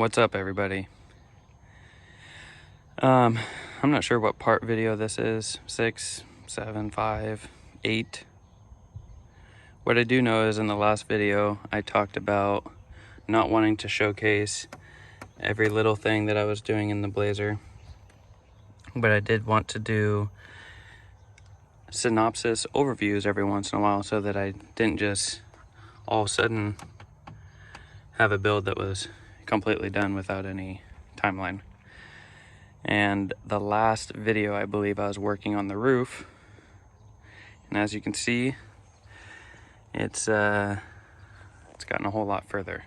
What's up, everybody? I'm not sure what part video this is. 6, 7, 5, 8. What I do know is in the last video I talked about not wanting to showcase every little thing that I was doing in the Blazer, but I did want to do synopsis overviews every once in a while so that I didn't just all of a sudden have a build that was completely done without any timeline. And the last video, I believe I was working on the roof, and as you can see, it's gotten a whole lot further.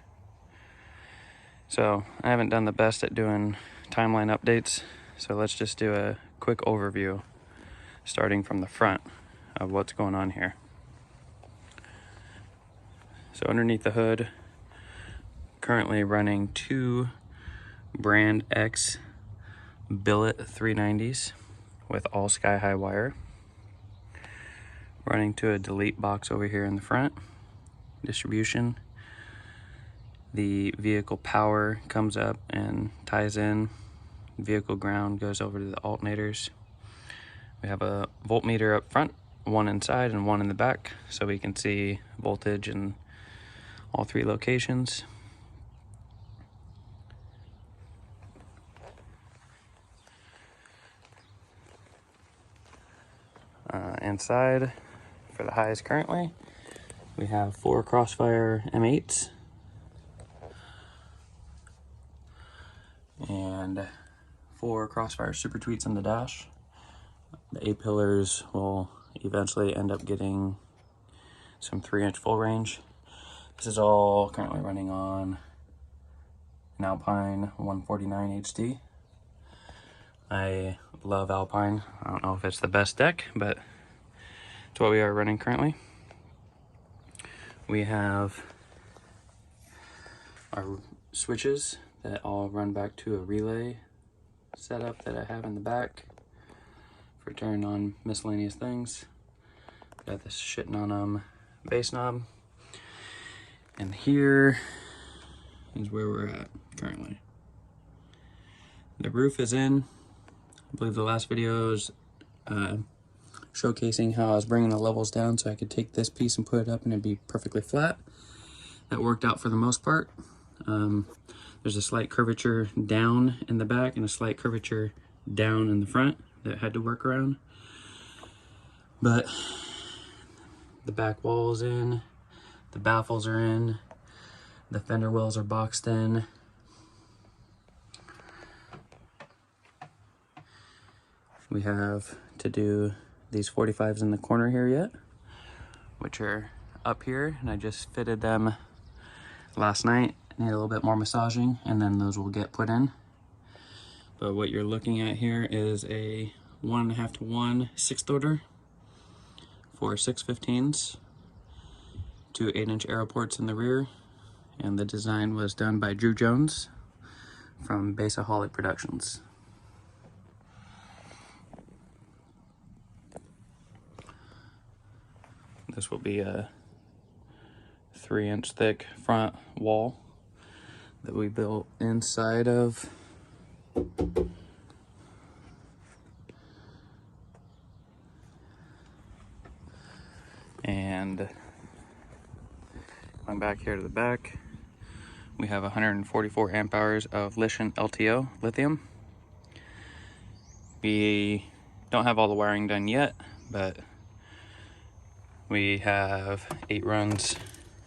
So I haven't done the best at doing timeline updates, so let's just do a quick overview starting from the front of what's going on here. So underneath the hood, currently running 2 brand X billet 390s with all sky high wire, running to a delete box over here in the front, distribution. The vehicle power comes up and ties in, vehicle ground goes over to the alternators. We have a voltmeter up front, one inside and one in the back, so we can see voltage in all 3 locations. Inside, for the highs currently, we have 4 Crossfire M8s and 4 Crossfire Super Tweets in the dash. The A-pillars will eventually end up getting some 3-inch full range. This is all currently running on an Alpine 149 HD. I love Alpine. I don't know if it's the best deck, but it's what we are running currently. We have our switches that all run back to a relay setup that I have in the back for turning on miscellaneous things. Got this shitting on them bass knob. And here is where we're at currently. The roof is in. I believe the last video is showcasing how I was bringing the levels down so I could take this piece and put it up and it'd be perfectly flat. That worked out for the most part. There's a slight curvature down in the back and a slight curvature down in the front that had to work around. But the back wall is in, the baffles are in, the fender wells are boxed in. We have to do these 45s in the corner here yet, which are up here, and I just fitted them last night. Need a little bit more massaging, and then those will get put in. But what you're looking at here is a 1.5 to 1 6th order for 615s, 2 8-inch Aero Ports in the rear, and the design was done by Drew Jones from Bassaholic Productions. This will be a 3-inch thick front wall that we built inside of and going back here to the back, we have 144 amp hours of lithium. We don't have all the wiring done yet, but we have 8 runs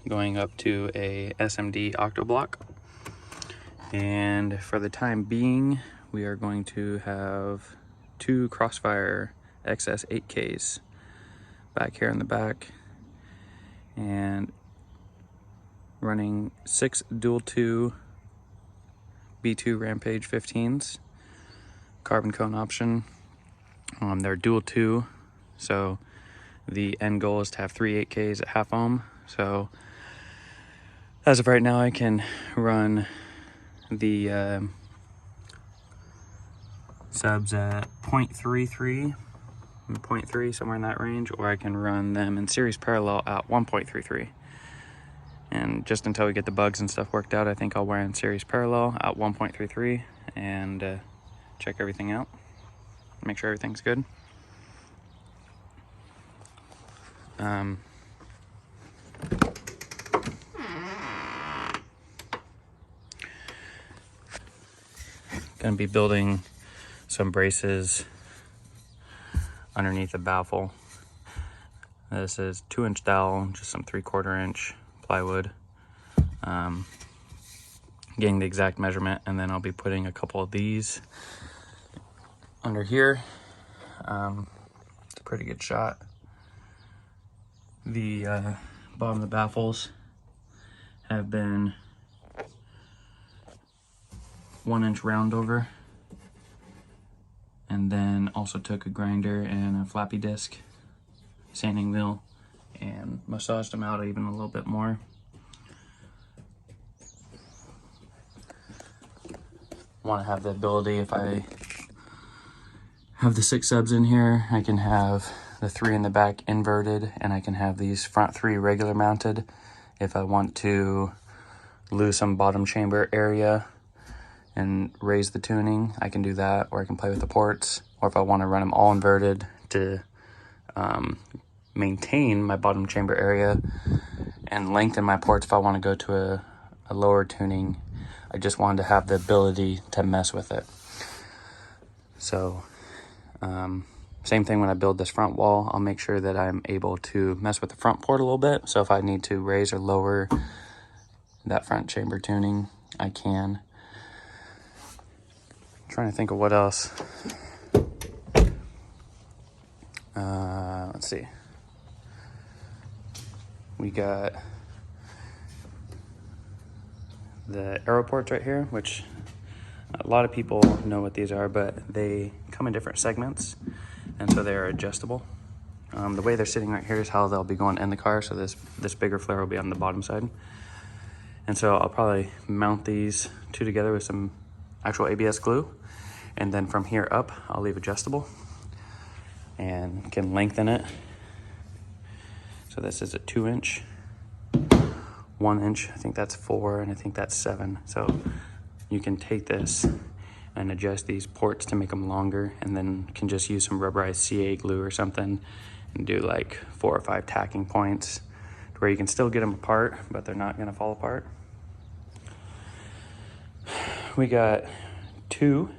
going up to a SMD octoblock. And for the time being, we are going to have 2 Crossfire XS 8Ks back here in the back, and running 6 dual 2 B2 Rampage 15s, carbon cone option. They're dual 2, so the end goal is to have 3 8Ks at half ohm. So as of right now, I can run the subs at 0.33 and 0.3, somewhere in that range, or I can run them in series parallel at 1.33. And just until we get the bugs and stuff worked out, I think I'll wear in series parallel at 1.33 and check everything out. Make sure everything's good. Gonna be building some braces underneath the baffle. This is 2-inch dowel, just some 3/4 inch plywood. Getting the exact measurement, and then I'll be putting a couple of these under here. It's a pretty good shot. The bottom of the baffles have been 1-inch round over, and then also took a grinder and a flappy disc sanding wheel and massaged them out even a little bit more. Want to have the ability, if I have the 6 subs in here, I can have the 3 in the back inverted, and I can have these front 3 regular mounted. If I want to lose some bottom chamber area and raise the tuning, I can do that, or I can play with the ports. Or if I want to run them all inverted to maintain my bottom chamber area and lengthen my ports, if I want to go to a lower tuning, I just wanted to have the ability to mess with it. So same thing when I build this front wall, I'll make sure that I'm able to mess with the front port a little bit. So if I need to raise or lower that front chamber tuning, I can. Trying to think of what else. Let's see. We got the Aero Ports right here, which a lot of people know what these are, but they come in different segments, and so they're adjustable. The way they're sitting right here is how they'll be going in the car, so this bigger flare will be on the bottom side. And so I'll probably mount these 2 together with some actual ABS glue, and then from here up I'll leave adjustable and can lengthen it. So this is a 2-inch, 1-inch, I think that's 4, and I think that's 7. So you can take this and adjust these ports to make them longer, and then can just use some rubberized CA glue or something and do like 4 or 5 tacking points to where you can still get them apart, but they're not gonna fall apart. We got 2,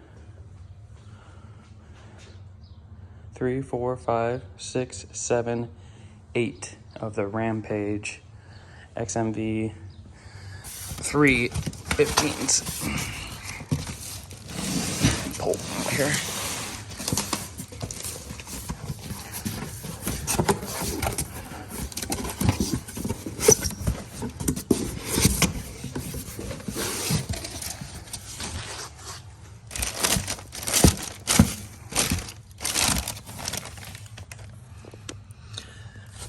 3, 4, 5, 6, 7, 8 of the Rampage XMV 315s. Pull here.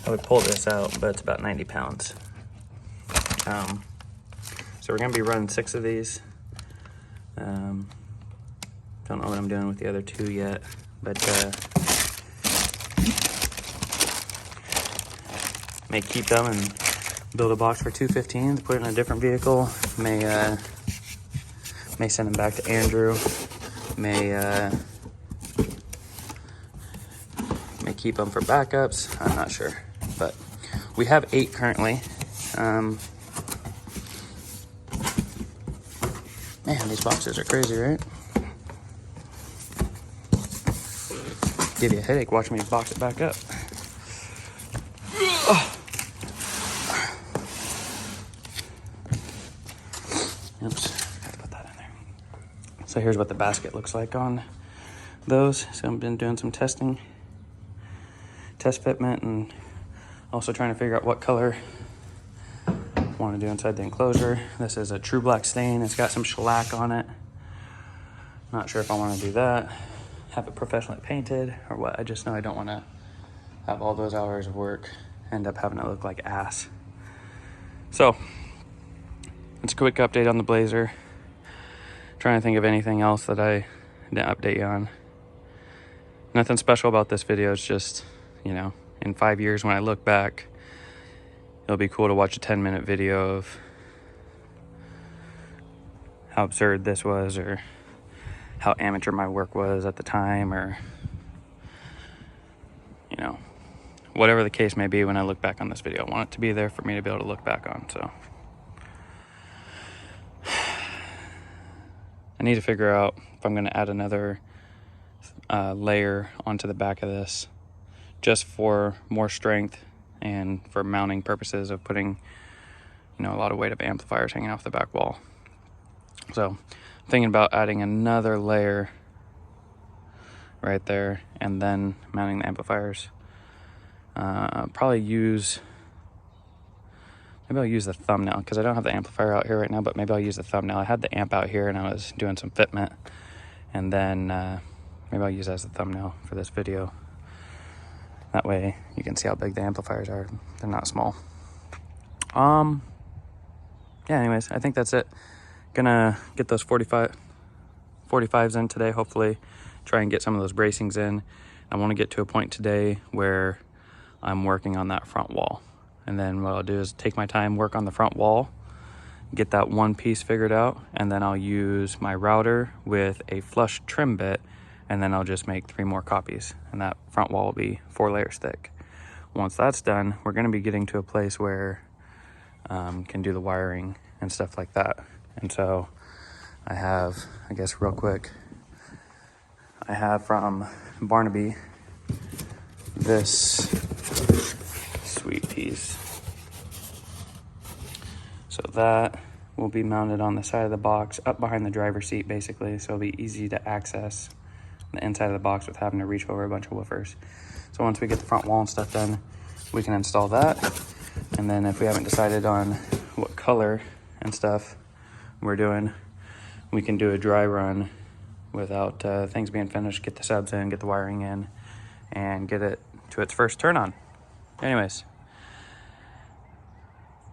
I would pull this out, but it's about 90 pounds. So we're gonna be running 6 of these. Don't know what I'm doing with the other 2 yet, but may keep them and build a box for 215s, put it in a different vehicle. May send them back to Andrew. May keep them for backups. I'm not sure, but we have 8 currently. Man, these boxes are crazy, right? Give you a headache watching me box it back up. Oops, have to put that in there. So here's what the basket looks like on those. So I've been doing some test fitment, and also trying to figure out what color I want to do inside the enclosure. This is a true black stain. It's got some shellac on it. Not sure if I want to do that, have it professionally painted, or what. I just know I don't want to have all those hours of work end up having it look like ass. So it's a quick update on the Blazer. Trying to think of anything else that I didn't update you on. Nothing special about this video. It's just, you know, in 5 years when I look back, it'll be cool to watch a 10-minute video of how absurd this was, or how amateur my work was at the time, or, you know, whatever the case may be when I look back on this video. I want it to be there for me to be able to look back on. So I need to figure out if I'm going to add another layer onto the back of this, just for more strength and for mounting purposes of putting, you know, a lot of weight of amplifiers hanging off the back wall. So I'm thinking about adding another layer right there and then mounting the amplifiers. Probably maybe I'll use the thumbnail, because I don't have the amplifier out here right now, but maybe I'll use the thumbnail. I had the amp out here and I was doing some fitment, and then maybe I'll use that as the thumbnail for this video. That way you can see how big the amplifiers are. They're not small. Yeah, anyways, I think that's it. Gonna get those 45s in today, hopefully. Try and get some of those bracings in. I want to get to a point today where I'm working on that front wall. And then what I'll do is take my time, work on the front wall, get that one piece figured out, and then I'll use my router with a flush trim bit, and then I'll just make 3 more copies, and that front wall will be 4 layers thick. Once that's done, we're going to be getting to a place where can do the wiring and stuff like that. And so I have, I guess real quick, I have from Barnaby this sweet piece. So that will be mounted on the side of the box, up behind the driver's seat basically, so it'll be easy to access the inside of the box with having to reach over a bunch of woofers. So once we get the front wall and stuff done, we can install that. And then if we haven't decided on what color and stuff we're doing, we can do a dry run without things being finished, get the subs in, get the wiring in, and get it to its first turn on. Anyways,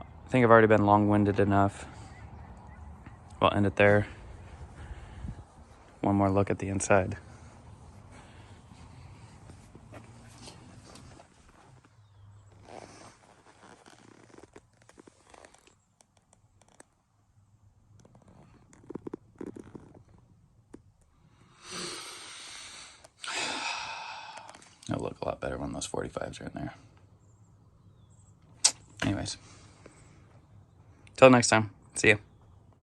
I think I've already been long-winded enough. We'll end it there. One more look at the inside. It'll look a lot better when those 45s are in there. Anyways, till next time, see ya.